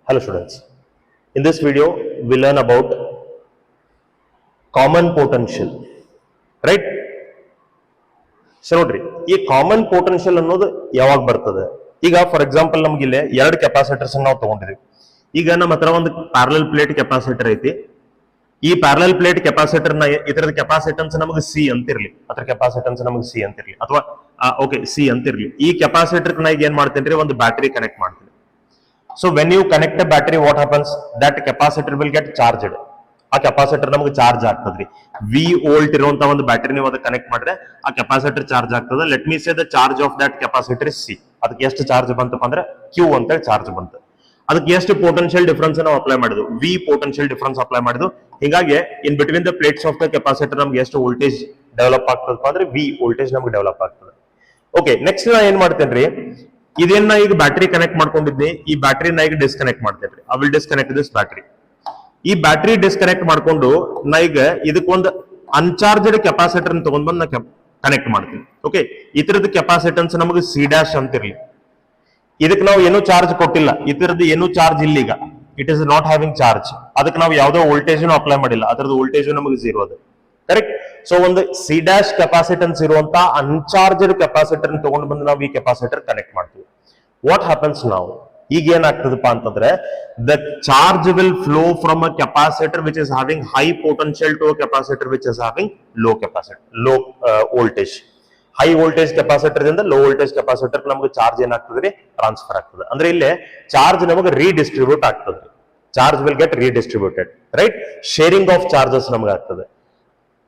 Hello students, in this video we learn about common potential, right? So ನೋಡ್ರಿ ಈ common potential ಅನ್ನೋದು ಯಾವಾಗ ಬರ್ತದೆ? ಈಗ ಫಾರ್ ಎಕ್ಸಾಂಪಲ್ ನಮ್ಗೆ ಇಲ್ಲಿ ಎರಡು ಕೆಪಾಸಿಟರ್ಸ್ ನಾವು ತಗೊಂಡಿದ್ದೀವಿ. ಈಗ ನಮ್ಮ ಹತ್ರ ಒಂದು ಪ್ಯಾರಲಲ್ ಪ್ಲೇಟ್ ಕೆಪಾಸಿಟರ್ ಐತಿ. ಈ ಪ್ಯಾರಲಲ್ ಪ್ಲೇಟ್ ಕೆಪಾಸಿಟರ್ ನ ಇದರದ ಕೆಪಾಸಿಟನ್ಸ್ ನಮಗೆ ಸಿ ಅಂತಿರ್ಲಿ, ಅದ್ರ ಕೆಪಾಸಿಟನ್ಸ್ ನಮಗೆ ಸಿ ಅಂತಿರ್ಲಿ, ಅಥವಾ ಓಕೆ ಸಿ ಅಂತಿರ್ಲಿ. ಈ ಕೆಪಾಸಿಟರ್ ನ ಈಗ ಏನ್ ಮಾಡ್ತೇನ್ರಿ, ಒಂದು ಬ್ಯಾಟರಿ ಕನೆಕ್ಟ್ ಮಾಡ್ತೀನಿ. So when you connect a battery, what happens? That capacitor will get charged. ಆ ಕೆಪಾಸಿಟರ್ ನಮಗೆ ಚಾರ್ಜ್ ಆಗ್ತದ್ರಿ. ವಿ ವೋಲ್ಟ್ ಇರುವಂತ ಒಂದು ಬ್ಯಾಟರಿ ನೀವು ಅದಕ್ಕೆ ಕನೆಕ್ಟ್ ಮಾಡಿದ್ರೆ ಆ ಕೆಪಾಸಿಟರ್ ಚಾರ್ಜ್ ಆಗ್ತದೆ. Let me say the charge of that capacitor is C. ಅದಕ್ಕೆ ಎಷ್ಟು ಚಾರ್ಜ್ ಬಂತಪ್ಪ ಅಂದ್ರೆ ಕ್ಯೂ ಅಂತ ಚಾರ್ಜ್ ಬಂತು. ಅದಕ್ಕೆ ಎಷ್ಟು ಪೊಟೆನ್ಷಿಯಲ್ ಡಿಫರೆನ್ಸ್ ನಾವು ಅಪ್ಲೈ ಮಾಡಿದ್ವು? ವಿ ಪೊಟೆನ್ಷಿಯಲ್ ಡಿಫರೆನ್ಸ್ ಅಪ್ಲೈ ಮಾಡಿದ್ವು. ಹೀಗಾಗಿ in between the plates of the capacitor ನಮ್ಗೆ ಎಷ್ಟು ವೋಲ್ಟೇಜ್ ಡೆವಲಪ್ ಆಗ್ತದಪ್ಪ ಅಂದ್ರೆ ವಿ ವೋಲ್ಟೇಜ್ ನಮ್ಗೆ ಡೆವಲಪ್ ಆಗ್ತದೆ. ಓಕೆ, ನೆಕ್ಸ್ಟ್ ನಾ ಏನ್ ಮಾಡ್ತೇನ್ರಿ, ಇದನ್ನ ಈಗ ಬ್ಯಾಟರಿ ಕನೆಕ್ಟ್ ಮಾಡ್ಕೊಂಡಿದ್ನಿ, ಈ ಬ್ಯಾಟರಿನ ಈಗ ಡಿಸ್ಕನೆಕ್ಟ್ ಮಾಡ್ತೇನ್ರಿ. I will disconnect this battery. ಈ ಬ್ಯಾಟರಿ ಡಿಸ್ಕನೆಕ್ಟ್ ಮಾಡ್ಕೊಂಡು ನಾ ಈಗ ಇದಕ್ಕೊಂದು ಅನ್ಚಾರ್ಜಡ್ ಕೆಪಾಸಿಟರ್ ತಗೊಂಡ್ ಬಂದು ನಾ ಕನೆಕ್ಟ್ ಮಾಡ್ತೀನಿ. ಓಕೆ, ಇತರದ ಕೆಪಾಸಿಟನ್ಸ್ ನಮಗೆ ಸಿ ಡ್ಯಾಶ್ ಅಂತಿರ್ಲಿ. ಇದಕ್ಕೆ ನಾವು ಏನು ಚಾರ್ಜ್ ಕೊಟ್ಟಿಲ್ಲ, ಇದರದ್ದು ಏನು ಚಾರ್ಜ್ ಇಲ್ಲ. ಈಗ it is not having charge. ಅದಕ್ಕೆ ನಾವು ಯಾವುದೋ ವೋಲ್ಟೇಜ್ ಅಪ್ಲೈ ಮಾಡಿಲ್ಲ, ಅದರದ್ದು ವೋಲ್ಟೇಜ್ ನಮಗೆ ಝೀರೋ ಅದು. ಕರೆಕ್ಟ್. ಸೊ ಒಂದು ಸಿ ಡ್ಯಾಶ್ ಕೆಪಾಸಿಟನ್ಸ್ ಇರುವಂತ ಅನ್ಚಾರ್ಜಡ್ ಕೆಪಾಸಿಟರ್ ತಗೊಂಡು ಬಂದು ನಾವು ಈ ಕೆಪಾಸಿಟರ್ ಕನೆಕ್ಟ್ ಮಾಡ್ತೀವಿ. ವಾಟ್ ಹ್ಯಾಪನ್ಸ್ ನಾವು ಈಗ ಏನಾಗ್ತದಪ್ಪ ಅಂತಂದ್ರೆ, the charge will flow from a capacitor which is having high potential to a capacitor which is having low voltage. High voltage capacitor ಇಂದ ಲೋ ವೋಲ್ಟೇಜ್ ಕೆಪಾಸಿಟರ್ ನಮಗೆ ಚಾರ್ಜ್ ಏನಾಗ್ತದೆ, transfer ಆಗ್ತದೆ. ಅಂದ್ರೆ ಇಲ್ಲೇ ಚಾರ್ಜ್ ನಮಗೆ ರೀಡಿಸ್ಟ್ರಿಬ್ಯೂಟ್ ಆಗ್ತದೆ. Charge will get redistributed, right? Sharing of charges ನಮಗೆ ಆಗ್ತದೆ.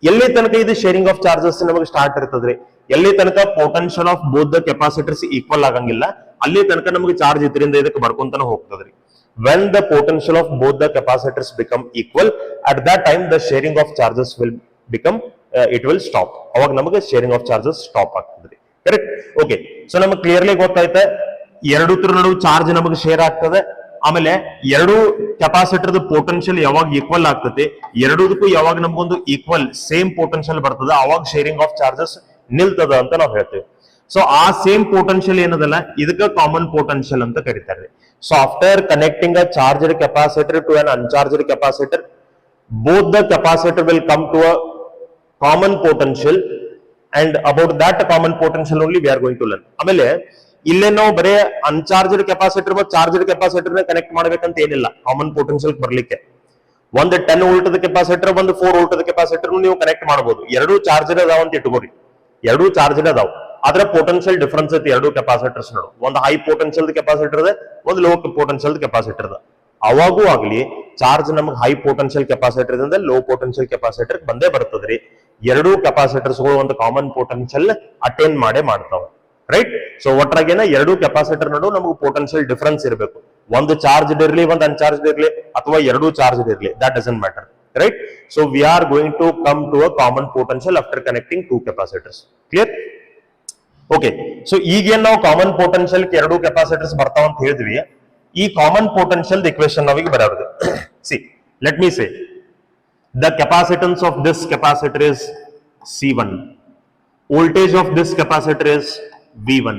ಎಲ್ಲಿ ತನಕ ಇದು ಶೇರಿಂಗ್ ಆಫ್ ಚಾರ್ಜಸ್ ನಮಗೆ ಸ್ಟಾರ್ಟ್ ಇರ್ತದ್ರಿ, ಎಲ್ಲಿ ತನಕ potential of both the capacitors equal ಆಗಂಗಿಲ್ಲ, ಅಲ್ಲಿ ತನಕ ನಮಗೆ ಚಾರ್ಜ್ ಇದರಿಂದ ಇದಕ್ಕೆ ಬರ್ಕೊಂತಾನೆ ಹೋಗ್ತದ್ರಿ. When the potential of both the capacitors become equal, at that time the sharing of charges will become it will stop. ಅವಾಗ ನಮಗೆ ಶೇರಿಂಗ್ ಆಫ್ ಚಾರ್ಜಸ್ ಸ್ಟಾಪ್ ಆಗ್ತದ್ರಿ. ಕರೆಕ್ಟ್. ಓಕೆ, ಸೊ ನಮಗೆ ಕ್ಲಿಯರ್ಲಿ ಗೊತ್ತಾಯ್ತು ಎರಡು ನಡುವೆ ಚಾರ್ಜ್ ನಮಗೆ ಶೇರ್ ಆಗ್ತದೆ. ಆಮೇಲೆ ಎರಡು ಕೆಪಾಸಿಟರ್ ಪೊಟೆನ್ಷಿಯಲ್ ಯಾವಾಗ ಈಕ್ವಲ್ ಆಗ್ತದೆ, ಎರಡಕ್ಕೂ ಯಾವಾಗ ನಮಗೊಂದು ಈಕ್ವಲ್ ಸೇಮ್ ಪೊಟೆನ್ಷಿಯಲ್ ಬರ್ತದೆ, ಅವಾಗ ಶೇರಿಂಗ್ ಆಫ್ ಚಾರ್ಜಸ್ ನಿಲ್ತದ ಅಂತ ನಾವು ಹೇಳ್ತೇವೆ. ಸೊ ಆ ಸೇಮ್ ಪೊಟೆನ್ಷಿಯಲ್ ಏನದಲ್ಲ, ಇದಕ್ಕೆ ಕಾಮನ್ ಪೊಟೆನ್ಷಿಯಲ್ ಅಂತ ಕರೀತಾರೆ. So after connecting a charged capacitor to un uncharged capacitor, both the capacitor will come to a common potential, and about that common potential only we are going to learn. ಆಮೇಲೆ ಇಲ್ಲೇ ನಾವು ಬರೇ uncharged capacitor ಮತ್ತು charged capacitor connect ಮಾಡ್ಬೇಕಂತ ಏನಿಲ್ಲ common potential ಬರ್ಲಿಕ್ಕೆ. ಒಂದು 10 volt capacitor, ಒಂದು 4 ವೋಲ್ಟ್ ಕೆಪಾಸಿಟರ್ ನೀವು ಕನೆಕ್ಟ್ ಮಾಡಬಹುದು. ಎರಡು ಚಾರ್ಜ್ಡ್ ಅದಾವ ಅಂತ ಇಟ್ಕೋರಿ, ಎರಡು ಚಾರ್ಜ್ಡ್ ಅದಾವ, ಆದ್ರೆ ಪೊಟೆನ್ಷಿಯಲ್ ಡಿಫರೆನ್ಸ್ ಐತಿ ಎರಡು ಕೆಪಾಸಿಟರ್ಸ್ ನಡು. ಒಂದು ಹೈ ಪೊಟೆನ್ಷಿಯಲ್ ಕೆಪಾಸಿಟರ್ ಇದೆ, ಒಂದು ಲೋ ಪೊಟೆನ್ಷಿಯಲ್ ಕೆಪಾಸಿಟರ್ ಇದೆ. ಅವಾಗೂ ಆಗ್ಲಿ ಚಾರ್ಜ್ ನಮಗೆ ಹೈ ಪೊಟೆನ್ಷಿಯಲ್ ಕೆಪಾಸಿಟರ್ ಇಂದ ಲೋ ಪೊಟೆನ್ಷಿಯಲ್ ಕೆಪಾಸಿಟರ್ ಬಂದೇ ಬರ್ತದ್ರಿ. ಎರಡೂ ಕೆಪಾಸಿಟರ್ಸ್ ಗಳು ಒಂದು ಕಾಮನ್ ಪೊಟೆನ್ಷಿಯಲ್ ಅಟೇನ್ ಮಾಡ್ತಾವ, ರೈಟ್? ಸೊ ಒಟ್ರಾಗೇನ ಎರಡು ಕೆಪಾಸಿಟರ್ ನಡು ನಮಗೆ ಪೊಟೆನ್ಷಿಯಲ್ ಡಿಫರೆನ್ಸ್ ಇರಬೇಕು. ಒಂದು ಚಾರ್ಜ್ ಇರಲಿ, ಒಂದು ಅನ್ಚಾರ್ಜ್ ಇರಲಿ, ಅಥವಾ ಎರಡು ಚಾರ್ಜ್ ಇರಲಿ, that doesn't matter, right? So we are going to come to a common potential after connecting two capacitors. Clear? Okay, so ಈಗೇನ್ ನಾವು ಕಾಮನ್ ಪೊಟೆನ್ಷಿಯಲ್ ಎರಡು ಕೆಪಾಸಿಟರ್ಸ್ ಬರ್ತಾವ ಅಂತ ಹೇಳಿದ್ವಿ. ಈ ಕಾಮನ್ ಪೊಟೆನ್ಷಿಯಲ್ ಇಕ್ವೇಶನ್ ನಾವೀಗ ಬರೋದು. C, let me say the capacitance of this capacitor is C1, voltage of this capacitor is V1,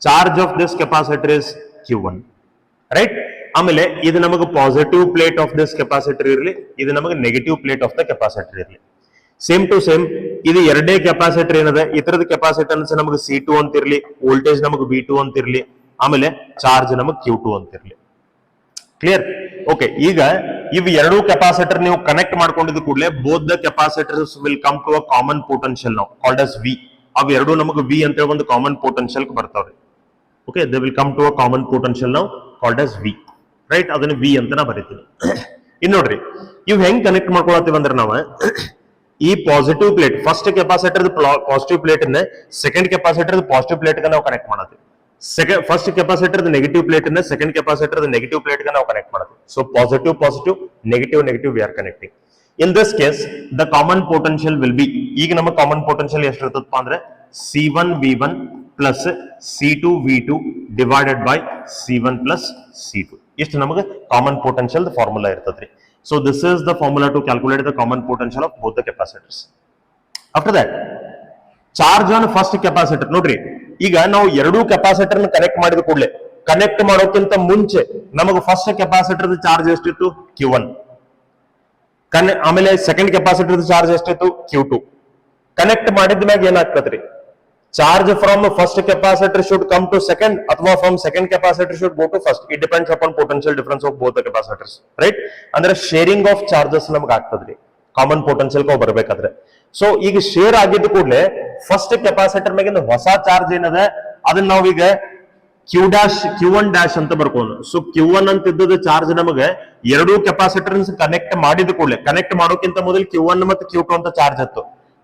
charge of this capacitor is Q1, right? ಆಮೇಲೆ ಇದು ನಮಗೆ positive plate of this capacitor ಇರಲಿ, ಇದು ನಮಗೆ negative plate of the capacitor ಇರಲಿ. Same to same ಇದು ಎರಡೇ capacitor ಏನದ, ಇತರದ ಕೆಪಾಸಿಟನ್ಸ್ ನಮಗೆ C2 ಅಂತಿರ್ಲಿ, ವೋಲ್ಟೇಜ್ ನಮಗೆ V2 ಅಂತಿರ್ಲಿ, ಆಮೇಲೆ ಚಾರ್ಜ್ ನಮಗೆ Q2 ಅಂತಿರ್ಲಿ. ಕ್ಲಿಯರ್? ಓಕೆ, ಈಗ ಇವು ಎರಡು ಕೆಪಾಸಿಟರ್ ನೀವು ಕನೆಕ್ಟ್ ಮಾಡ್ಕೊಂಡಿದ್ದು ಕೂಡಲೇ both the capacitors will come to a common potential ನಾವು ಕಾಲ್ಡ್ ಅಸ್ ವಿ. ಅವು ಎರಡು ನಮಗೆ ವಿ ಅಂತ ಒಂದು ಕಾಮನ್ ಪೊಟೆನ್ಷಿಯಲ್ ಬರ್ತಾವ್ರಿ. Okay, they will come to a common potential ನಾವು ಕಾಲ್ಡ್ ಅಸ್ ವಿ, ರೈಟ್? ಅದನ್ನ ವಿ ಅಂತ ನಾ ಬರೀತೀನಿ. ಇನ್ ನೋಡ್ರಿ, ಇವ್ ಹೆಂಗ್ ಕನೆಕ್ಟ್ ಮಾಡ್ಕೊಳತ್ತೀವಿ ಅಂದ್ರೆ ನಾವು ಈ positive plate, first capacitor positive plate ಅನ್ನ ಸೆಕೆಂಡ್ ಕೆಪಾಸಿಟರ್ ಪಾಸಿಟಿವ್ ಪ್ಲೇಟ್ ನಾವು ಕನೆಕ್ಟ್ ಮಾಡತ್ತೀವಿ. ಫಸ್ಟ್ ಕೆಪಾಸಿಟರ್ ನೆಗೆಟಿವ್ ಪ್ಲೇಟ್ ಅನ್ನ ಸೆಕೆಂಡ್ ಕೆಪಾಸಿಟರ್ ನೆಗೆಟಿವ್ ಪ್ಲೇಟ್ ನಾವು ಕನೆಕ್ಟ್ ಮಾಡ್ತೀವಿ. So positive positive, negative negative, we are connecting. In this case the common potential will be, ಈಗ ನಮ್ಮ common potential ಎಷ್ಟಿರ್ತದಪ್ಪ ಅಂದ್ರೆ C1 V1 plus C2 V2 divided by C1 plus C2. ಇಷ್ಟು ನಮಗೆ common potential formula ಇರ್ತದ್ರಿ. So this is the formula to calculate the common potential of both the capacitors. After that charge on first capacitor. ನೋಡ್ರಿ, ಈಗ ನಾವು ಎರಡೂ capacitor connect ಮಾಡಿದ ಕೂಡಲೇ connect ಮಾಡೋಕ್ಕಿಂತ ಮುಂಚೆ ನಮಗೆ ಫಸ್ಟ್ ಕೆಪಾಸಿಟರ್ ಚಾರ್ಜ್ ಎಷ್ಟಿತ್ತು Q1, ಆಮೇಲೆ ಸೆಕೆಂಡ್ ಕೆಪಾಸಿಟರ್ ಚಾರ್ಜ್ ಎಷ್ಟಿತ್ತು Q2. ಕನೆಕ್ಟ್ ಮಾಡಿದ ಮ್ಯಾಗ ಏನಾಗ್ತದ್ರಿ, charge from first capacitor should come to second ಅಥವಾ from second capacitor should go to first. It depends upon potential difference of both the capacitors, right. ಅಂದ್ರೆ sharing of charges ನಮ್ಗೆ ಆಗ್ತದ್ರಿ common potential ಬರ್ಬೇಕಾದ್ರೆ. So ಈಗ share ಆಗಿದ್ದ ಕೂಡಲೇ first capacitor ಮ್ಯಾಗಿನ ಹೊಸ ಚಾರ್ಜ್ ಏನದ ಅದನ್ನ ನಾವೀಗ Q1 ಡ್ಯಾಶ್ ಅಂತ ಬರ್ಕೊಂಡು. ಸೊ Q1 ಅಂತ ಇದ್ದದ ಚಾರ್ಜ್ ನಮಗೆ ಎರಡೂ ಕೆಪಾಸಿಟರ್ ಕನೆಕ್ಟ್ ಮಾಡಿದ ಕೂಡಲೇ, ಕನೆಕ್ಟ್ ಮಾಡೋಕ್ಕಿಂತ ಮೊದಲು Q1 ಮತ್ತು Q2 ಅಂತ ಚಾರ್ಜ್ ಇತ್ತು.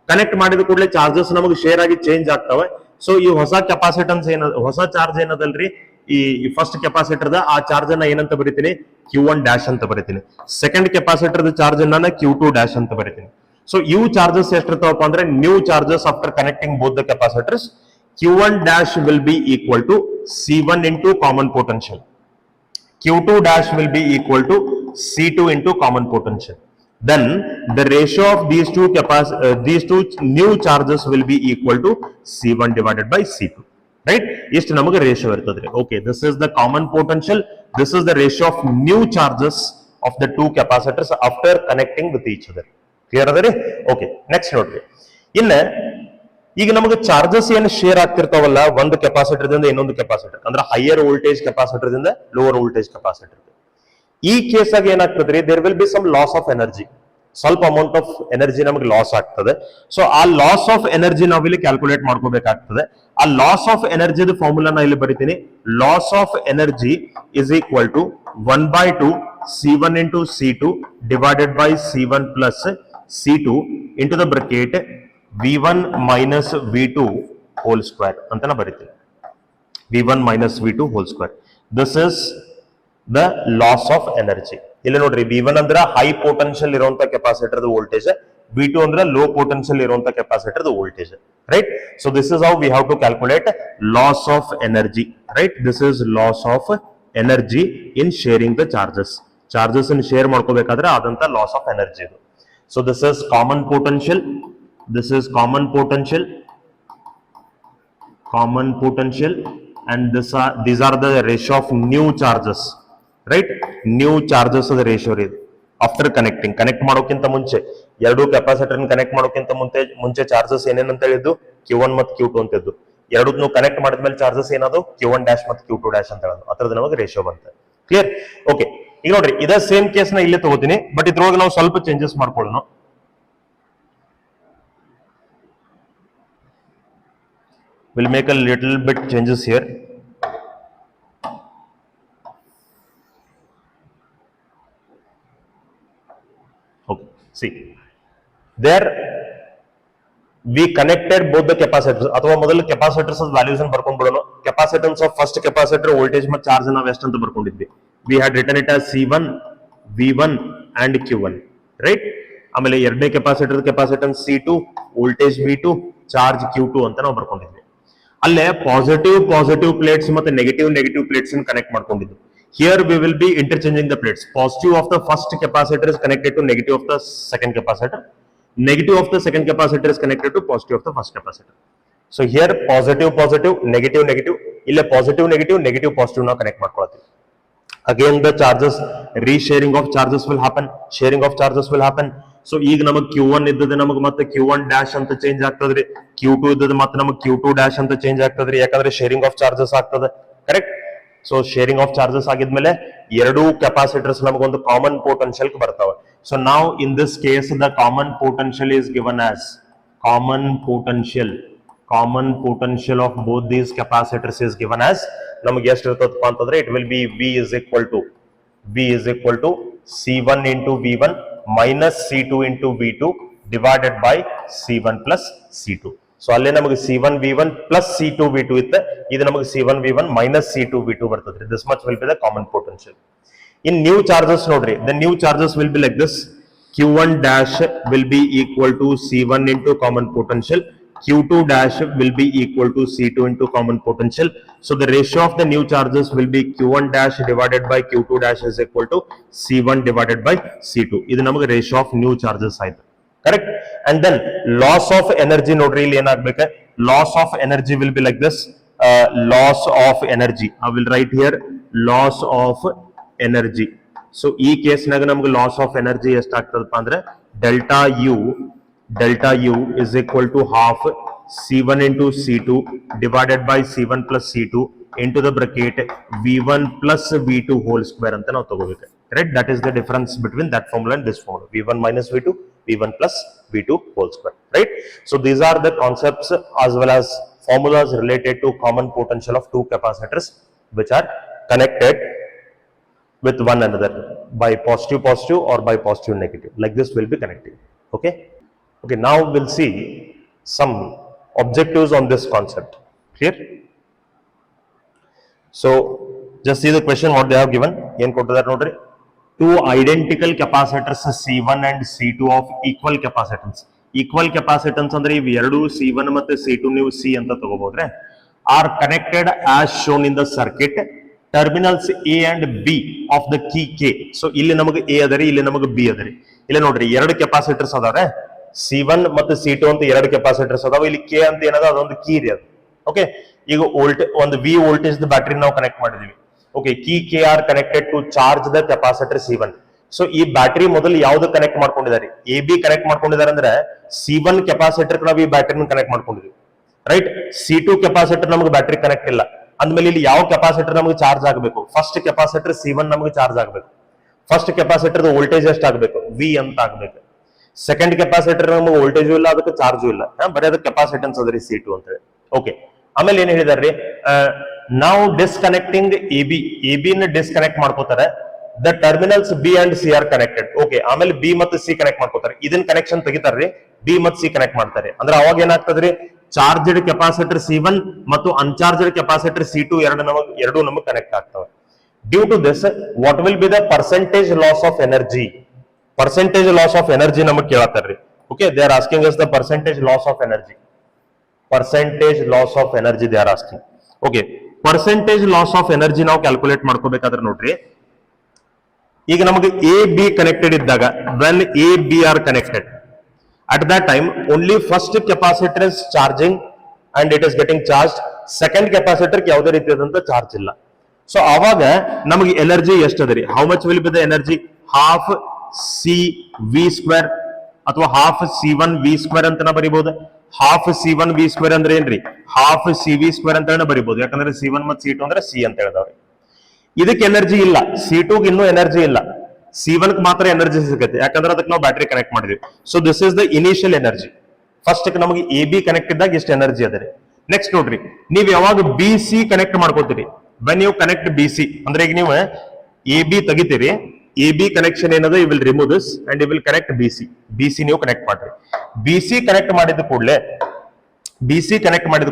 ಕನೆಕ್ಟ್ ಮಾಡಿದ ಕೂಡಲೇ ಚಾರ್ಜಸ್ ನಮಗೆ ಶೇರ್ ಆಗಿ ಚೇಂಜ್ ಆಗ್ತವೆ. ಸೊ ಈ ಹೊಸ ಕೆಪಾಸಿಟನ್ಸ್ ಹೊಸ ಚಾರ್ಜ್ ಏನದಲ್ರಿ, ಈ ಫಸ್ಟ್ ಕೆಪಾಸಿಟರ್ ಆ ಚಾರ್ಜ್ ಅನ್ನ ಏನಂತ ಬರೀತೀನಿ, Q1 ಡ್ಯಾಶ್ ಅಂತ ಬರೀತೀನಿ. ಸೆಕೆಂಡ್ ಕೆಪಾಸಿಟರ್ ಚಾರ್ಜ್ ಅನ್ನ Q2 ಡ್ಯಾಶ್ ಅಂತ ಬರೀತೀನಿ. ಸೊ ಇವು ಚಾರ್ಜಸ್ ಎಷ್ಟಿರ್ತಾವಪ್ಪ ಅಂದ್ರೆ new charges after connecting both the capacitors. Q1 dash will be equal to C1 into common potential. Q2 dash will be equal to C2 into common potential. Then the ratio of these two new charges will be equal to C1 divided by C2. Right? Ist namaga ratio irtadre. Okay, this is the common potential. This is the ratio of new charges of the two capacitors after connecting with each other. Clear adare? Okay, next note. Inna ಈಗ ನಮಗೆ charges ಏನು share ಆಗ್ತಿರ್ತಾವಲ್ಲ ಒಂದು capacitor ದಿಂದ ಇನ್ನೊಂದು capacitor, ಅಂದ್ರೆ higher voltage capacitor ದಿಂದ lower voltage capacitor. ಈ ಕೇಸಾಗ ಏನಾಗ್ತದ್ರಿ, there will be some loss of energy, ಸ್ವಲ್ಪ ಅಮೌಂಟ್ ಆಫ್ ಎನರ್ಜಿ ನಮಗೆ ಲಾಸ್ ಆಗ್ತದೆ. ಸೊ ಆ ಲಾಸ್ ಆಫ್ ಎನರ್ಜಿ ನಾವು ಇಲ್ಲಿ ಕ್ಯಾಲ್ಕುಲೇಟ್ ಮಾಡ್ಕೋಬೇಕಾಗ್ತದೆ. ಆ ಲಾಸ್ ಆಫ್ ಎನರ್ಜಿದ ಫಾರ್ಮುಲಾ ನಾ ಇಲ್ಲಿ ಬರಿತೀನಿ. Loss of energy is equal to 1/2 C1 into C2 divided by C1 plus C2 into the bracket V1 minus V2 whole square ಅಂತ ನಾ ಬರೀತೀನಿ. V1 minus V2 whole square. This is the loss of energy. ಇಲ್ಲಿ ನೋಡ್ರಿ, V1 ಅಂದ್ರೆ high potential ಇರುವಂತ capacitor voltage, V2 ಅಂದ್ರೆ low potential ಇರುವಂತ capacitor voltage, right. So this is how we have to calculate loss of energy, right. This is loss of energy in sharing the charges. Charges ಅನ್ನು share ಮಾಡ್ಕೋಬೇಕಾದ್ರೆ ಆದಂತ loss of energy ಇದು. So this is common potential. This is common potential, and these are the ratio of new charges, right? New charges the ratio is after connecting. Connect ಮಾಡೋಕ್ಕಿಂತ ಮುಂಚೆ ಎರಡು capacitor connect ಮಾಡೋಕ್ಕಿಂತ ಮುಂಚೆ charges ಏನೇನು ಅಂತ ಹೇಳಿದ್ದು Q1 ಮತ್ತು Q2 ಅಂತ ಇದ್ದು. ಎರಡನ್ನೂ ಕನೆಕ್ಟ್ ಮಾಡಿದ್ಮೇಲೆ ಚಾರ್ಜಸ್ ಏನದು Q1 ಡ್ಯಾಶ್ ಮತ್ತು Q2 ಡ್ಯಾಶ್ ಅಂತ ಹೇಳೋದು. ಅದರದ್ದು ನಮಗೆ ರೇಷಿಯೋ ಬಂತು. ಕ್ಲಿಯರ್? ಓಕೆ, ಈಗ ನೋಡ್ರಿ, ಇದೇ ಸೇಮ್ ಕೇಸ್ ನ ಇಲ್ಲೇ ತಗೋತೀನಿ, ಬಟ್ ಇದ್ರೊಳಗೆ ನಾವು ಸ್ವಲ್ಪ ಚೇಂಜಸ್ ಮಾಡ್ಕೊಳ್ಳೋಣ. We'll make a little bit changes here. Okay, see, there we connected both the capacitors. ಅಥವಾ ಮೊದಲು ಕೆಪಾಸಿಟರ್ಸ್ ವ್ಯಾಲ್ಯೂಸ್ ಅನ್ನು ಬರ್ಕೊಂಡು ಬಿಡೋಣ. Capacitance of first capacitor voltage ಮತ್ತು ಚಾರ್ಜ್ ನಾವು ಎಷ್ಟು ಅಂತ ಬರ್ಕೊಂಡಿದ್ವಿ. We had written it as C1, V1 and Q1, right? ಆಮೇಲೆ ಎರಡನೇ capacitance C2, voltage V2, charge Q2 ಅಂತ ನಾವು ಬರ್ಕೊಂಡಿದ್ವಿ. ಅಲ್ಲೇ ಪಾಸಿಟಿವ್ ಪ್ಲೇಟ್ಸ್ ಮತ್ತೆ ನೆಗೆಟಿವ್ ಪ್ಲೇಟ್ಸ್ ಕನೆಕ್ಟ್ ಮಾಡ್ಕೊಂಡಿದ್ದು. Here we will be interchanging the plates. Positive of the first capacitor is connected to negative of the second capacitor. Negative of the second capacitor is connected to positive of the first capacitor. So here positive negative, ಇಲ್ಲೇ negative positive ನಾವು connect ಮಾಡ್ಕೊಳ್ತೀವಿ. Again the charges resharing of charges will happen. So ಈಗ ನಮಗೆ Q1 ಇದ್ದದ ನಮಗೆ ಮತ್ತೆ Q1 dash ಅಂತ change ಆಗ್ತದ್ರಿ. Q2 ಇದ್ದದ ಮತ್ತೆ ನಮಗೆ Q2 ಡ್ಯಾಶ್ ಅಂತ ಚೇಂಜ್ ಆಗ್ತದ್ರಿ, ಯಾಕಂದ್ರೆ ಶೇರಿಂಗ್ ಆಫ್ ಚಾರ್ಜಸ್ ಆಗ್ತದೆ, correct. So sharing of charges ಆಗಿದ್ಮೇಲೆ ಎರಡೂ ಕೆಪಾಸಿಟರ್ಸ್ ನಮಗೊಂದು ಕಾಮನ್ ಪೊಟೆನ್ಶಿಯಲ್ ಬರ್ತಾವೆ. ಸೊ ನಾವು in this case the common potential is given as common potential of both these capacitors is given as, ನಮಗೆ ಎಷ್ಟು ಇರ್ತದಪ್ಪ ಅಂತಂದ್ರೆ it will be V is equal to C1 into V1 minus C2 into V2 divided by C1 plus C2. So ಅಲ್ಲೇ ನಮಗೆ C1 V1 plus C2 V2 ಇತ್ತೆ, ಇದು ನಮಗೆ C1 V1 minus C2 V2 ಬರ್ತದ್ರಿ. This much will be the common potential. In new charges ನೋಡ್ರಿ, the new charges will be like this. Q1 dash will be equal to C1 into common potential. Q2 dash will be equal to C2 into common potential. So the ratio of the new charges will be Q1 dash divided by Q2 dash is equal to C1 divided by C2. This is the ratio of new charges. Correct? And then loss of energy nodri ಇಲ್ಲಿ ಏನಾಗಬೇಕು, loss of energy will be like this. loss of energy. I will write here loss of energy. So ಈ ಕೇಸ್ನಾಗ ನಮ್ಗೆ loss of energy ಎಷ್ಟಾಗ್ತದಪ್ಪ ಅಂದ್ರೆ delta U is equal to half C1 into C2 divided by C1 plus C2 into the bracket V1 plus V2 whole square ಅಂತ ನಾವು ತಗೋಬೇಕು. Right? That is the difference between that formula and this formula. V1 minus V2, V1 plus V2 whole square. Right? So these are the concepts as well as formulas related to common potential of two capacitors which are connected with one another by positive or by positive negative. Like this will be connected. Okay? Okay, now we'll see some objectives on this concept. Clear? So just see the question what they have given. Two identical capacitors C1 and C2 of equal capacitance. Equal capacitance ಅಂದ್ರೆ ಇವು ಎರಡು C1 ಮತ್ತು C2 ನೀವು C ಅಂತ ತಗೋಬಹುದ್ರೆ are connected as shown in the circuit. Terminals A and B of the key K. So ಇಲ್ಲಿ ನಮಗೆ A ಅದರಿ, ಇಲ್ಲಿ ನಮಗೆ B ಅದರಿ. ಇಲ್ಲಿ ನೋಡ್ರಿ ಎರಡು ಕೆಪಾಸಿಟರ್ಸ್ ಅದಾವೆ, C1 ಮತ್ತು C2 ಅಂತ ಎರಡು ಕೆಪಾಸಿಟರ್ಸ್ ಅದಾವೆ. ಇಲ್ಲಿ K ಅಂತ ಏನದ ಅದೊಂದು ಕೀ ರೀ ಅದು. ಓಕೆ, ಈಗ ಒಂದು V ವೋಲ್ಟೇಜ್ ಬ್ಯಾಟರಿ ನಾವು ಕನೆಕ್ಟ್ ಮಾಡಿದೀವಿ. Okay, key K are connected to charge the capacitor C1. So ಈ ಬ್ಯಾಟರಿ ಮೊದಲು ಯಾವ್ದು ಕನೆಕ್ಟ್ ಮಾಡ್ಕೊಂಡಿದ್ದಾರೆ? ಎ ಬಿ ಕನೆಕ್ಟ್ ಮಾಡ್ಕೊಂಡಿದ್ದಾರೆ ಅಂದ್ರೆ C1 ಕೆಪಾಸಿಟರ್ ನಾವು ಈ ಬ್ಯಾಟರಿನ ಕನೆಕ್ಟ್ ಮಾಡ್ಕೊಂಡಿದ್ವಿ. ರೈಟ್, C2 ಕೆಪಾಸಿಟರ್ ನಮಗೆ ಬ್ಯಾಟರಿ ಕನೆಕ್ಟ್ ಇಲ್ಲ ಅಂದ್ಮೇಲೆ ಇಲ್ಲಿ ಯಾವ ಕೆಪಾಸಿಟರ್ ನಮಗೆ ಚಾರ್ಜ್ ಆಗಬೇಕು? ಫಸ್ಟ್ ಕೆಪಾಸಿಟರ್ C1 ನಮಗೆ ಚಾರ್ಜ್ ಆಗಬೇಕು. ಫಸ್ಟ್ ಕೆಪಾಸಿಟರ್ ವೋಲ್ಟೇಜ್ ಎಷ್ಟು ಆಗಬೇಕು? V ಅಂತ ಆಗಬೇಕು. ಸೆಕೆಂಡ್ ಕೆಪಾಸಿಟರ್ ನಮಗೆ ವೋಲ್ಟೇಜು ಇಲ್ಲ, ಅದಕ್ಕೆ ಚಾರ್ಜು ಇಲ್ಲ, ಬರೀ ಅದಕ್ಕೆ ಕೆಪಾಸಿಟೆನ್ಸ್ ಅದರಿ C2 ಅಂತ ಹೇಳಿ. ಓಕೆ, ಆಮೇಲೆ ಏನ್ ಹೇಳಿದಾರ್ರಿ? ನಾವು ಡಿಸ್ಕನೆಕ್ಟಿಂಗ್ ಎ ಬಿ ನ ಡಿಸ್ಕನೆಕ್ಟ್ ಮಾಡ್ಕೋತಾರೆ. The terminals B and C are connected. Okay, ಆಮೇಲೆ ಬಿ ಮತ್ತು ಸಿ ಕನೆಕ್ಟ್ ಮಾಡ್ಕೋತಾರೆ. ಇದನ್ನ ಕನೆಕ್ಷನ್ ತೆಗಿತಾರ್ರಿ, ಬಿ ಮತ್ತು ಸಿ ಕನೆಕ್ಟ್ ಮಾಡ್ತಾರೆ. ಅಂದ್ರೆ ಅವಾಗ ಏನಾಗ್ತದ್ರಿ? ಚಾರ್ಜ್ಡ್ ಕೆಪಾಸಿಟರ್ C1 ಮತ್ತು ಅನ್ಚಾರ್ಜ್ಡ್ ಕೆಪಾಸಿಟರ್ C2 ಎರಡು ನಮಗೆ ಕನೆಕ್ಟ್ ಆಗ್ತವೆ. Due to this what will be the percentage loss of energy? Percentage loss of energy ನಮಗೆ ಕೇಳತ್ತಾರ್ರಿ. Okay, they are asking us the percentage loss of energy. Percentage loss of energy they are asking. Okay, percentage loss of energy ನಾವು calculate ಮಾಡ್ಕೋಬೇಕಾದ್ರೆ ನೋಡ್ರಿ, ಈಗ ನಮಗೆ A B connected ಇದ್ದಾಗ, when A B are connected, at that time only first capacitor is charging and it is getting charged. Second capacitor ಗೆ ಯಾವುದೇ ರೀತಿಯಾದಂತ charge ಇಲ್ಲ. ಸೊ ಆವಾಗ ನಮಗೆ ಎನರ್ಜಿ ಎಷ್ಟದರಿ? How much will be the energy? Half C V square ಅಥವಾ half C1 V square ಅಂತ ಬರಿಬಹುದು. ಹಾಫ್ C1 ವಿ ಸ್ಕ್ವೇರ್ ಅಂದ್ರೆ ಏನ್ರಿ? ಹಾಫ್ ಸಿ ವಿ ಸ್ಕ್ವೇರ್ ಅಂತ ಬರಿಬಹುದು. ಯಾಕಂದ್ರೆ C1 ಮತ್ತು C2 ಅಂದ್ರೆ C ಅಂತ ಹೇಳಿದವ್ರಿ. ಇದಕ್ಕೆ ಎನರ್ಜಿ ಇಲ್ಲ, C2 ಗೆ ಇನ್ನೂ ಎನರ್ಜಿ ಇಲ್ಲ, C1 ಮಾತ್ರ ಎನರ್ಜಿ ಸಿಗುತ್ತೆ, ಯಾಕಂದ್ರೆ ಅದಕ್ಕೆ ನಾವು ಬ್ಯಾಟರಿ ಕನೆಕ್ಟ್ ಮಾಡಿದ್ವಿ. So this is the initial energy. First ನಮಗೆ ಎ ಬಿ ಕನೆಕ್ಟ್ ಇದ್ದಾಗ ಎಷ್ಟು ಎನರ್ಜಿ ಅದೇ. ನೆಕ್ಸ್ಟ್ ನೋಡ್ರಿ, ನೀವು ಯಾವಾಗ ಬಿ ಸಿ ಕನೆಕ್ಟ್ ಮಾಡ್ಕೋತೀರಿ, when you connect B C ಅಂದ್ರೆ ಈಗ ನೀವು ಎ ಬಿ ತೆಗಿತೀರಿ, ಎ ಬಿ ಕನೆಕ್ಷನ್ ಏನದ, you will remove this and you will connect B C ನೀವು ಕನೆಕ್ಟ್ ಮಾಡ್ರಿ. ಬಿ ಸಿ ಕನೆಕ್ಟ್ ಮಾಡಿದ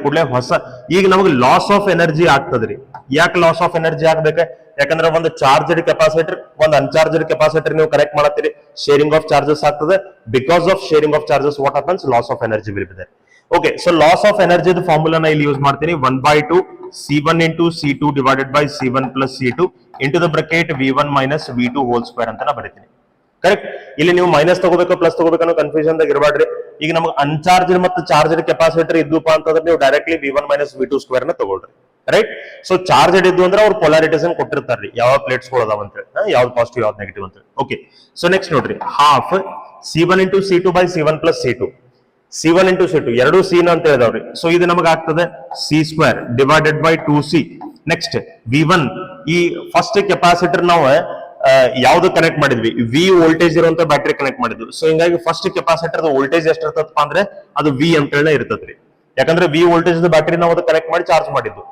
ಕೂಡಲೇ ಹೊಸ ಈಗ ನಮಗೆ ಲಾಸ್ ಆಫ್ ಎನರ್ಜಿ ಆಗ್ತದ್ರಿ. ಯಾಕೆ ಲಾಸ್ ಆಫ್ ಎನರ್ಜಿ ಆಗ್ಬೇಕ? ಯಾಕಂದ್ರೆ ಒಂದು ಚಾರ್ಜ್ಡ್ ಕೆಪಾಸಿಟರ್, ಒಂದು ಅನ್ಚಾರ್ಜ್ಡ್ ಕೆಪಾಸಿಟರ್ ನೀವು ಕನೆಕ್ಟ್ ಮಾಡತ್ತೀರಿ, ಶೇರಿಂಗ್ ಆಫ್ ಚಾರ್ಜಸ್ ಆಗ್ತದೆ. Because of sharing of charges what happens? Loss of energy will be there. Okay, so loss of energy ಫಾರ್ಮುಲಾನ ಇಲ್ಲಿ ಯೂಸ್ ಮಾಡ್ತೀನಿ. 1/2 C1 into C2 divided by C1 plus C2 into the bracket V1 minus V2 whole square ಅಂತ ನಾ ಬರೀತೀನಿ. Correct. ಇಲ್ಲಿ ನೀವು minus ತಗೋಬೇಕು plus ತಗೋಬೇಕು ಅನ್ನೋ ಕನ್ಫ್ಯೂಷನ್ ದಾಗ ಇರಬೇಡ್ರಿ. ಈಗ ನಮಗೆ ಅನ್ಚಾರ್ಜ್ಡ್ ಮತ್ತು ಚಾರ್ಜ್ಡ್ ಕೆಪಾಸಿಟರ್ ಇದ್ದುಪ್ಪ ಅಂತಂದ್ರೆ ನೀವು directly V1 minus V2 square ನ ತಗೊಳ್ರಿ. ರೈಟ್. ಸೊ ಚಾರ್ಜ್ಡ್ ಇದ್ದು ಅಂದ್ರೆ ಅವ್ರು ಪೊಲಾರಿಟೀಸ್ ಕೊಟ್ಟಿರ್ತಾರ್ರಿ, ಯಾವ ಪ್ಲೇಟ್ಸ್ ಅದಾವ ಅಂತ ಹೇಳಿ, ಯಾವ್ದು ಪಾಸಿಟಿವ್ ಯಾವ್ದು ನೆಗೆಟಿವ್ ಅಂತ ಹೇಳಿ. ಓಕೆ, ಸೊ ನೆಕ್ಸ್ಟ್ ನೋಡ್ರಿ, half C1 into C2 by C1 plus C2. C1 into C2 ಎರಡು ಸಿ ಅಂತ ಹೇಳಿದವ್ರಿ. ಸೊ ಇದು ನಮಗೆ ಆಗ್ತದೆ C square divided by 2C. Next V1, ಈ ಫಸ್ಟ್ ಕೆಪಾಸಿಟರ್ ನಾವು ಯಾವ್ದು ಕನೆಕ್ಟ್ ಮಾಡಿದ್ವಿ? ವಿ ವೋಲ್ಟೇಜ್ ಇರುವಂತ ಬ್ಯಾಟರಿ ಕನೆಕ್ಟ್ ಮಾಡಿದ್ವಿ. ಸೊ ಹಿಂಗಾಗಿ ಫಸ್ಟ್ ಕೆಪಾಸಿಟರ್ ವೋಲ್ಟೇಜ್ ಎಷ್ಟು ಇರ್ತದಪ್ಪ ಅಂದ್ರೆ ಅದು ವಿ ಅಂತ ಹೇಳಿ ಇರ್ತದ್ರಿ. ಯಾಕಂದ್ರೆ ವಿ ವೋಲ್ಟೇಜ್ ಬ್ಯಾಟರಿ ನಾವು ಅದು ಕನೆಕ್ಟ್ ಮಾಡಿ ಚಾರ್ಜ್ ಮಾಡಿದ್ದು,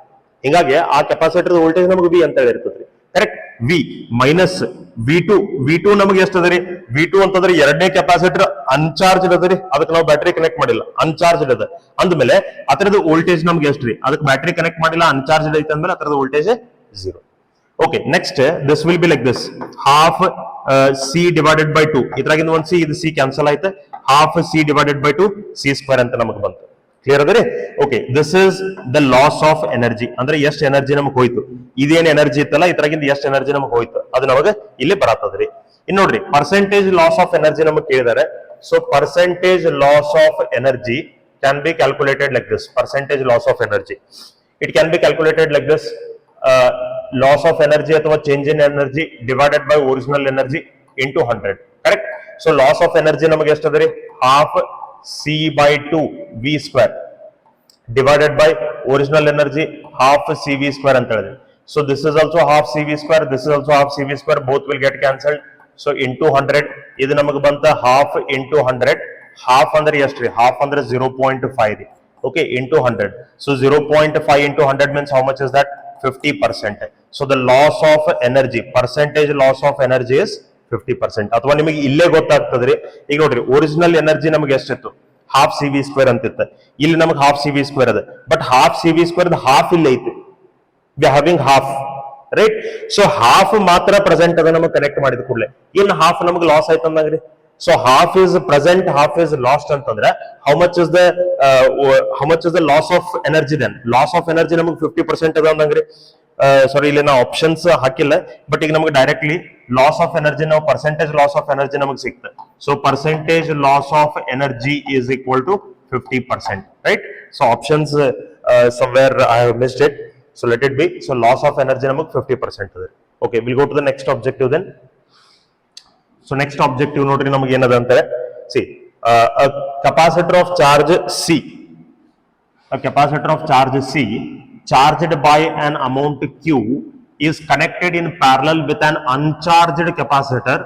ಹಿಂಗಾಗಿ ಆ ಕೆಪಾಸಿಟರ್ ವೋಲ್ಟೇಜ್ ನಮಗೆ ವಿ ಅಂತ ಹೇಳಿ ಇರ್ತದ್ರಿ. ಕರೆಕ್ಟ್. ವಿ ಮೈನಸ್ V2 ನಮಗೆ ಎಷ್ಟು ಅದರಿ? V2 ಅಂತಂದ್ರೆ ಎರಡನೇ ಕೆಪಾಸಿಟರ್ ಅನ್ಚಾರ್ಜ್ ಅದರಿ, ಅದಕ್ಕೆ ನಾವು ಬ್ಯಾಟರಿ ಕನೆಕ್ಟ್ ಮಾಡಿಲ್ಲ, ಅನ್ಚಾರ್ಜ್ ಅದ ಅಂದ್ಮೇಲೆ ಅದರದ ವೋಲ್ಟೇಜ್ ನಮ್ಗೆ ಎಷ್ಟ್ರಿ? ಅದಕ್ಕೆ ಬ್ಯಾಟರಿ ಕನೆಕ್ಟ್ ಮಾಡಿಲ್ಲ, ಅನ್ಚಾರ್ಜ್ ಐತೆ ಅಂದ್ಮೇಲೆ ಅದರದ voltage 0. Okay, next this will be like this, half C divided by 2. ಇದ್ರಾಗಿಂದ ಒಂದು C, ಇದು C ಕ್ಯಾನ್ಸಲ್ ಆಯ್ತು, half C divided by 2 C square ಅಂತ ನಮಗೆ ಬಂತು. ಕ್ಲಿಯರ್ ಅದರಿ? Okay, this is the loss of energy. ಅಂದ್ರೆ ಎಷ್ಟು ಎನರ್ಜಿ ನಮಗೆ ಹೋಯ್ತು, ಇದೇನ್ ಎನರ್ಜಿ ಇತ್ತಲ್ಲ ಇದ್ರಾಗಿಂದ ಎಷ್ಟು ಎನರ್ಜಿ ನಮಗೆ ಹೋಯ್ತು ಅದು ನಮಗೆ ಇಲ್ಲಿ ಬರತ್ತದ್ರಿ. ಇನ್ ನೋಡ್ರಿ, ಪರ್ಸೆಂಟೇಜ್ ಲಾಸ್ ಆಫ್ ಎನರ್ಜಿ ನಮಗೆ ಕೇಳಿದಾರೆ. So percentage loss of energy can be calculated like this. Percentage loss of energy it can be calculated like this, loss of energy ಅಥವಾ change in energy divided by original energy into 100. Correct. So loss of energy ನಮಗೆ ಎಷ್ಟದ್ರಿ, half C/2 V square divided by original energy half CV square ಅಂತ ಹೇಳಿದ್ವಿ. So this is also half CV square, this is also half CV square, both will get cancelled. So into 100, ಇದು ನಮಗೆ ಬಂತ half into 100, half ಅಂದ್ರೆ ಎಷ್ಟು ರೀ, half ಅಂದ್ರೆ 0.5 ರೀ. Okay, into 100. So 0.5 into 100 means how much is that? 50%. So the loss of energy, percentage loss of energy is 50%. ಅಥವಾ ನಿಮಗೆ ಇಲ್ಲೇ ಗೊತ್ತಾಗ್ತದ್ರಿ. ಈಗ ನೋಡ್ರಿ, ಒರಿಜಿನಲ್ ಎನರ್ಜಿ ನಮಗೆ ಎಷ್ಟಿತ್ತು, ಹಾಫ್ ಸಿ ವಿ ಸ್ಕ್ವೇರ್ ಅಂತಿತ್ತು. ಇಲ್ಲಿ ನಮಗೆ ಹಾಫ್ ಸಿ ವಿ ಸ್ಕ್ವೇರ್ ಅದ, but half C V square half ಇಲ್ಲಿ ಐತಿ, we having half, right. So half ಮಾತ್ರ ಪ್ರೆಸೆಂಟ್ ಅದ ನಮಗೆ ಕನೆಕ್ಟ್ ಮಾಡಿದ ಕೂಡಲೇ. ಇನ್ನು ಹಾಫ್ ನಮಗೆ ಲಾಸ್ ಆಯ್ತು ಅಂದಂಗ್ರಿ. So half is present, half is lost ಅಂತಂದ್ರೆ how much is the loss of energy then? Loss of energy ನಮಗೆ 50% ಅದ ಅಂದಂಗ್ರಿ. ಸಾರಿ, ಇಲ್ಲಿ ನಾವು ಆಪ್ಷನ್ಸ್ ಹಾಕಿಲ್ಲ, ಬಟ್ ಈಗ ನಮಗೆ ಡೈರೆಕ್ಟ್ಲಿ ಲಾಸ್ ಆಫ್ ಎನರ್ಜಿ ನಾವು ಪರ್ಸೆಂಟೇಜ್ ಲಾಸ್ ಆಫ್ ಎನರ್ಜಿ ನಮಗೆ ಸಿಗ್ತದೆ. So percentage loss of energy is equal to 50%, right. So options somewhere I have missed it, so let it be. So loss of energy ನಮಗೆ 50% ಅದ. Okay, we'll go to the next objective then. So next objective ನೋಡ್ರಿ ನಮಗೆ ಏನದ ಅಂತಾರೆ, see, a capacitor of charge C, a capacitor of charge C charged by an amount Q is connected in parallel with an uncharged capacitor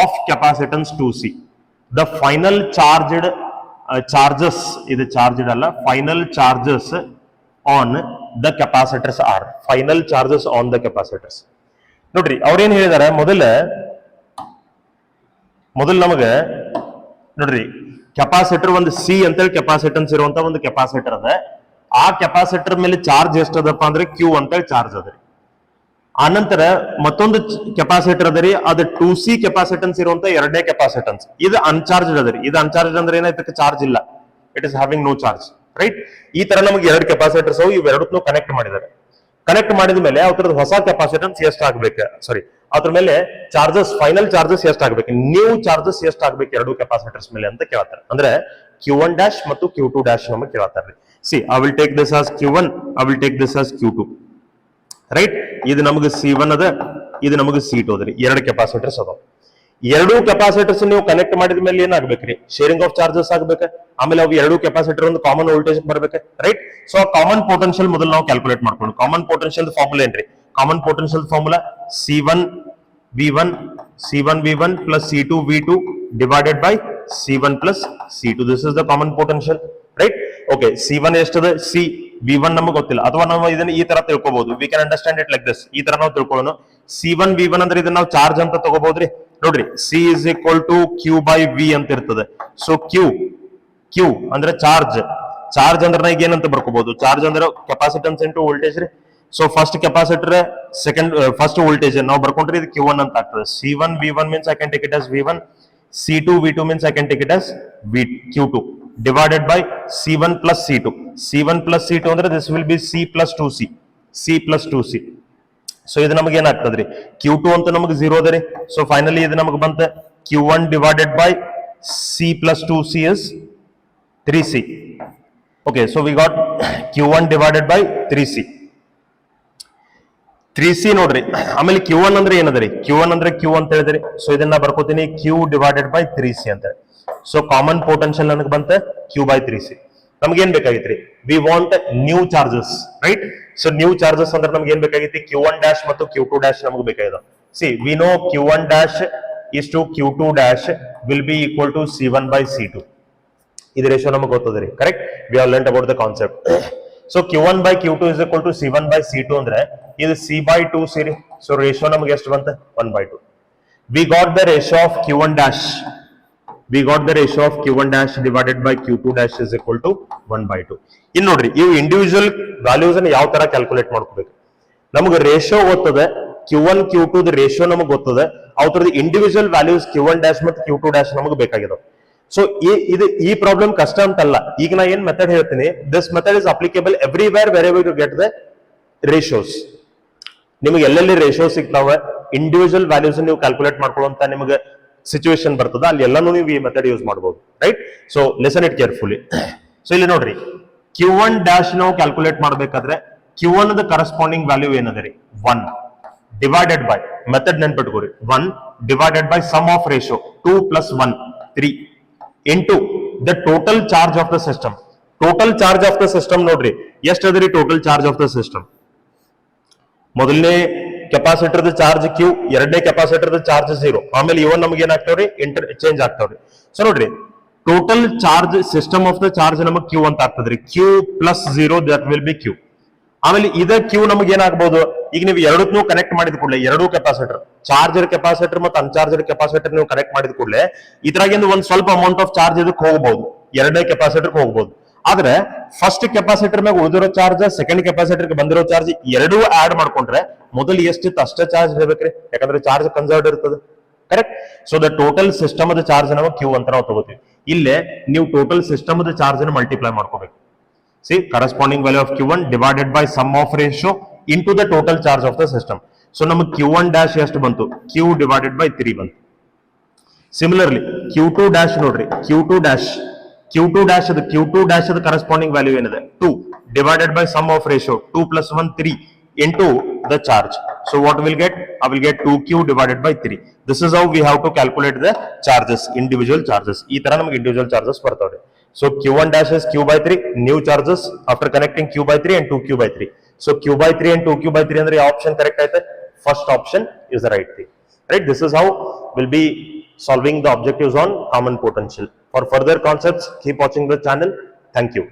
of capacitance 2C. The final charged charges, ಇದು charged ಅಲ್ಲ, final charges on the capacitors are, final charges on the capacitors. ನೋಡ್ರಿ ಅವ್ರೇನ್ ಹೇಳಿದಾರೆ, ಮೊದಲು ನಮಗೆ ನೋಡ್ರಿ capacitor ಒಂದು C ಅಂತೇಳಿ ಕೆಪಾಸಿಟನ್ಸ್ ಇರುವಂತ ಒಂದು ಕೆಪಾಸಿಟರ್ ಅದ. ಆ ಕೆಪಾಸಿಟರ್ ಮೇಲೆ ಚಾರ್ಜ್ ಎಷ್ಟದಪ್ಪ ಅಂದ್ರೆ ಕ್ಯೂ ಅಂತೇಳಿ ಚಾರ್ಜ್ ಅದ. ಆನಂತರ ಮತ್ತೊಂದು ಕೆಪಾಸಿಟರ್ ಅದರಿ, ಅದು 2C ಕೆಪಾಸಿಟನ್ಸ್ ಇರುವಂತ ಎರಡನೇ ಕೆಪಾಸಿಟನ್ಸ್. ಇದು ಅನ್ಚಾರ್ಜ್ ಅದರಿ. ಇದು ಅನ್ಚಾರ್ಜ್ ಅಂದ್ರೆ ಏನಾಯ್ತಕ್ಕೆ ಚಾರ್ಜ್ ಇಲ್ಲ, it is having no charge, right. ಈ ತರ ನಮಗೆ ಎರಡು ಕೆಪಾಸಿಟರ್ಸ್ ಅವು, ಇವೆರಡನ್ನೂ ಕನೆಕ್ಟ್ ಮಾಡಿದ್ದಾರೆ. ಕನೆಕ್ಟ್ ಮಾಡಿದ ಮೇಲೆ ಅವ್ರದ್ದು ಹೊಸ ಕೆಪಾಸಿಟನ್ಸ್ ಎಷ್ಟಾಗ್ಬೇಕು, ಸಾರಿ ಅದ್ರ ಮೇಲೆ ಚಾರ್ಜಸ್, ಫೈನಲ್ ಚಾರ್ಜಸ್ ಎಷ್ಟಾಗ್ಬೇಕು, ನ್ಯೂ ಚಾರ್ಜಸ್ ಎಷ್ಟಾಗ್ಬೇಕು ಎರಡು ಕೆಪಾಸಿಟರ್ಸ್ ಮೇಲೆ ಅಂತ ಕೇಳ್ತಾರೆ. ಅಂದ್ರೆ Q1' ಮತ್ತು Q2' ನಮಗೆ ಕೇಳ್ತಾರೆ. C, I will take this as Q1, I will take this as Q2, right. ಇದು ನಮಗೆ C1 ಅದ, ಇದು ನಮಗೆ C2 ಅದ್ರಿ. ಎರಡು ಕೆಪಾಸಿಟರ್ಸ್ ಅದಾವ. ಎರಡೂ ಕೆಪಾಸಿಟರ್ಸ್ ನೀವು ಕನೆಕ್ಟ್ ಮಾಡಿದ ಮೇಲೆ ಏನಾಗ್ಬೇಕ್ರಿ, ಶೇರಿಂಗ್ ಆಫ್ ಚಾರ್ಜಸ್ ಆಗ್ಬೇಕು. ಆಮೇಲೆ ಅವು ಎರಡು ಕೆಪಾಸಿಟರ್ ಒಂದು ಕಾಮನ್ ವೋಲ್ಟೇಜ್ ಬರ್ಬೇಕು, ರೈಟ್. ಸೊ ಕಾಮನ್ ಪೊಟೆನ್ಶಿಯಲ್ ಮೊದಲು ನಾವು ಕ್ಯಾಲ್ಕುಲೇಟ್ ಮಾಡ್ಕೊಂಡು, ಕಾಮನ್ ಪೊಟೆನ್ಶಿಯಲ್ ಫಾರ್ಮುಲಾ ಏನ್ರಿ, common potential formula C1V1 plus C2V2 divided by C1 plus C2. This is the common potential, right? Okay, C1 ಎಷ್ಟದ, C V1 ನಮಗೆ ಗೊತ್ತಿಲ್ಲ, ಅಥವಾ ನಾವು ಇದನ್ನ ಈ ತರ ತಿಳ್ಕೊಬಹುದು. We can understand it like this. ಈ ತರ ನಾವು ತಿಳ್ಕೊಳ್ಳೋಣ. C1 V1 ಅಂದ್ರೆ ಇದನ್ನ ನಾವು ಚಾರ್ಜ್ ಅಂತ ತಗೋಬಹುದ್ರಿ. ನೋಡ್ರಿ, C is equal to Q/V ಅಂತ ಇರ್ತದೆ. ಸೊ Q ಅಂದ್ರೆ ಚಾರ್ಜ್ ಅಂದ್ರೆ ಈಗ ಏನಂತ ಬರ್ಕೋಬಹುದು, ಚಾರ್ಜ್ ಅಂದ್ರೆ ಕೆಪಾಸಿಟನ್ಸ್ ಇಂಟು ವೋಲ್ಟೇಜ್ ರೀ. So first capacitor, second first voltage ನಾವು ಬರ್ಕೊಂಡ್ರೆ ಇದು Q1 ಅಂತ ಆಗ್ತದೆ. C1 V1 means I can take it as V1, C2 V2 means I can take it as Q2 divided by C1 plus C2. C1 plus C2 ಅಂದ್ರೆ this will be C plus 2C. So ಇದು ನಮಗೆ ಏನಾಗ್ತದ್ರಿ, Q2 ಅಂತ ನಮಗೆ 0 ಅದ ರೀ. So finally ಇದು ನಮಗೆ ಬಂತ Q1 divided by C plus 2C is 3C. Okay, so we got Q1 divided by 3C. 3C ನೋಡ್ರಿ. ಆಮೇಲೆ Q1 ಅಂದ್ರೆ ಏನದರಿ, Q1 ಅಂದ್ರೆ Q ಅಂತ ಹೇಳಿದ್ರಿ. ಸೊ ಇದನ್ನ ಬರ್ಕೋತೀನಿ Q divided by 3C ಅಂತ. ಸೊ ಕಾಮನ್ ಪೊಟೆನ್ಶಿಯಲ್ ನನಗೆ ಬಂತ Q/3C. ನಮ್ಗೆ ಏನ್ ಬೇಕಾಗಿತ್ರಿ, we want new charges, right. So new charges ಅಂದ್ರೆ ನಮ್ಗೆ ಏನ್ ಬೇಕಾಗಿತ್ತು, Q1' ಮತ್ತು Q2' ನಮಗೆ ಬೇಕಾಗಿದೆ. C, we know Q1' is to Q2' will be equal to C1/C2. ಇದು ರೇಷಿಯೋ ನಮಗೆ ಗೊತ್ತದ್ರಿ, correct. We have learned about the concept. So Q1/Q2 is equal to C1/C2 ಅಂದ್ರೆ ಇದು C/2C ರೀ. ಸೊ ರೇಷಿಯೋ ನಮಗೆ ಎಷ್ಟು ಬಂತ, 1/2. We got the ratio of Q1'. We got the ratio of Q1' divided by Q2' is equal to 1/2. ಇನ್ನು ನೋಡ್ರಿ, ಇವು individual values ಅನ್ನು ಯಾವ ತರ ಕ್ಯಾಲ್ಕುಲೇಟ್ ಮಾಡ್ಕೋಬೇಕು, ನಮಗೆ ರೇಷಿಯೋ ಗೊತ್ತದೆ, Q1 Q2 ರೇಷಿಯೋ ನಮಗೆ ಗೊತ್ತದೆ, ಅವ್ರದ್ದು ಇಂಡಿವಿಜುವಲ್ ವ್ಯಾಲ್ಯೂಸ್ Q1' ಮತ್ತು Q2' ನಮಗೆ ಬೇಕಾಗಿದಾವೆ. ಸೊ ಈ ಪ್ರಾಬ್ಲಮ್ ಕಷ್ಟ ಅಂತಲ್ಲ. ಈಗ ನಾ ಏನ್ ಮೆಥಡ್ ಹೇಳ್ತೀನಿ, this method is applicable everywhere wherever you get the ratios. ನಿಮಗೆ ಎಲ್ಲೆಲ್ಲಿ ರೇಷಿಯೋ ಸಿಗ್ತಾವೆ, ಇಂಡಿವಿಜುವಲ್ ವ್ಯಾಲ್ಯೂಸ್ ನೀವು ಕ್ಯಾಲ್ಕುಲೇಟ್ ಮಾಡ್ಕೊಳ್ಳುವಂತ ನಿಮಗೆ ಸಿಚುವೇಶನ್ ಬರ್ತದ, ಅಲ್ಲಿ ಎಲ್ಲಾನು ನೀವು ಈ ಮೆಥಡ್ ಯೂಸ್ ಮಾಡಬಹುದು, right. So listen it carefully. So ಇಲ್ಲಿ ನೋಡ್ರಿ, Q1' ನಾವು ಕ್ಯಾಲ್ಕುಲೇಟ್ ಮಾಡ್ಬೇಕಾದ್ರೆ Q1 ದ ಕರೆಸ್ಪಾಂಡಿಂಗ್ ವ್ಯಾಲ್ಯೂ ಏನದ ರೀ 1 ಡಿವೈಡೆಡ್ ಬೈ ಮೆಥಡ್ ನೆನ್ಪಿಟ್ಕೋರಿ 1 divided by sum of ratio 2 plus 1 3 into the total charge of the system. Total charge of the system ನೋಡ್ರಿ ಎಷ್ಟು ಅದರಿ total charge of the system. ಮೊದಲನೇ capacitor charge Q, ಎರಡನೇ capacitor charge 0, ಆಮೇಲೆ ಇವನ್ ನಮ್ಗೆ ಏನಾಗ್ತಾವ್ರಿ ಇಂಟರ್ ಚೇಂಜ್ ಆಗ್ತಾವ್ರಿ. ಸೊ ನೋಡ್ರಿ total charge system of the charge ನಮಗೆ ಕ್ಯೂ ಅಂತ ಆಗ್ತದ್ರಿ. Q plus 0 that will be Q. ಆಮೇಲೆ ಇದ ಕ್ಯೂ ನಮಗೆ ಏನಾಗಬಹುದು, ಈಗ ನೀವು ಎರಡಕ್ಕೂ ಕನೆಕ್ಟ್ ಮಾಡಿದ ಕೂಡಲೇ ಎರಡೂ ಕೆಪಾಸಿಟರ್ ಚಾರ್ಜರ್ ಕೆಪಾಸಿಟರ್ ಮತ್ತು ಅನ್ಚಾರ್ಜರ್ ಕೆಪಾಸಿಟರ್ ನೀವು ಕನೆಕ್ಟ್ ಮಾಡಿದ ಕೂಡಲೇ ಇದ್ರಾಗಿಂದ ಒಂದ್ ಸ್ವಲ್ಪ ಅಮೌಂಟ್ ಆಫ್ ಚಾರ್ಜ್ ಇದಕ್ಕೆ ಹೋಗಬಹುದು, ಎರಡನೇ ಕೆಪಾಸಿಟರ್ ಹೋಗಬಹುದು. ಆದ್ರೆ ಫಸ್ಟ್ ಕೆಪಾಸಿಟರ್ ಮೇಲೆ ಉಳಿದಿರೋ ಚಾರ್ಜ್, ಸೆಕೆಂಡ್ ಕೆಪಾಸಿಟರ್ ಬಂದಿರೋ ಚಾರ್ಜ್ ಎರಡೂ ಆಡ್ ಮಾಡ್ಕೊಂಡ್ರೆ ಮೊದಲು ಎಷ್ಟಿತ್ತು ಅಷ್ಟೇ ಚಾರ್ಜ್ ಇರಬೇಕ್ರಿ, ಯಾಕಂದ್ರೆ ಚಾರ್ಜ್ ಕನ್ಸರ್ವ್ಡ್ ಇರ್ತದೆ. Correct. So the total system the charge ನಾವು ಕ್ಯೂ ಅಂತ ನಾವು ತಗೋತೀವಿ. ಇಲ್ಲೇ ನೀವು ಟೋಟಲ್ ಸಿಸ್ಟಮ್ ದ ಚಾರ್ಜ್ ಅನ್ನು ಮಲ್ಟಿಪ್ಲೈ ಮಾಡ್ಕೋಬೇಕು. See, corresponding value of Q1 divided by sum of ratio into the total charge of the system. So, ನಮಗೆ Q1 dash ಎಷ್ಟು ಬಂತು, Q divided by 3 ಬಂತು. Similarly, Q2 dash ನೋಡ್ರಿ, Q2 dash the corresponding value ಏನಿದೆ 2 divided by sum of ratio 2 plus 1 3 into the charge. So, what will get? I will get 2Q divided by 3. This is how we have to calculate the charges, individual charges. ಈ ತರ ನಮಗೆ individual charges ಬರ್ತಾವ್ರಿ. So Q1 dash is Q by 3, new charges after connecting Q by 3 and 2Q by 3. So Q by 3 and 2Q by 3 ಅಂದ್ರೆ option correct ಆಯ್ತು. First option is the right thing. Right? This is how we'll be solving the objectives on common potential. For further concepts, keep watching the channel. Thank you.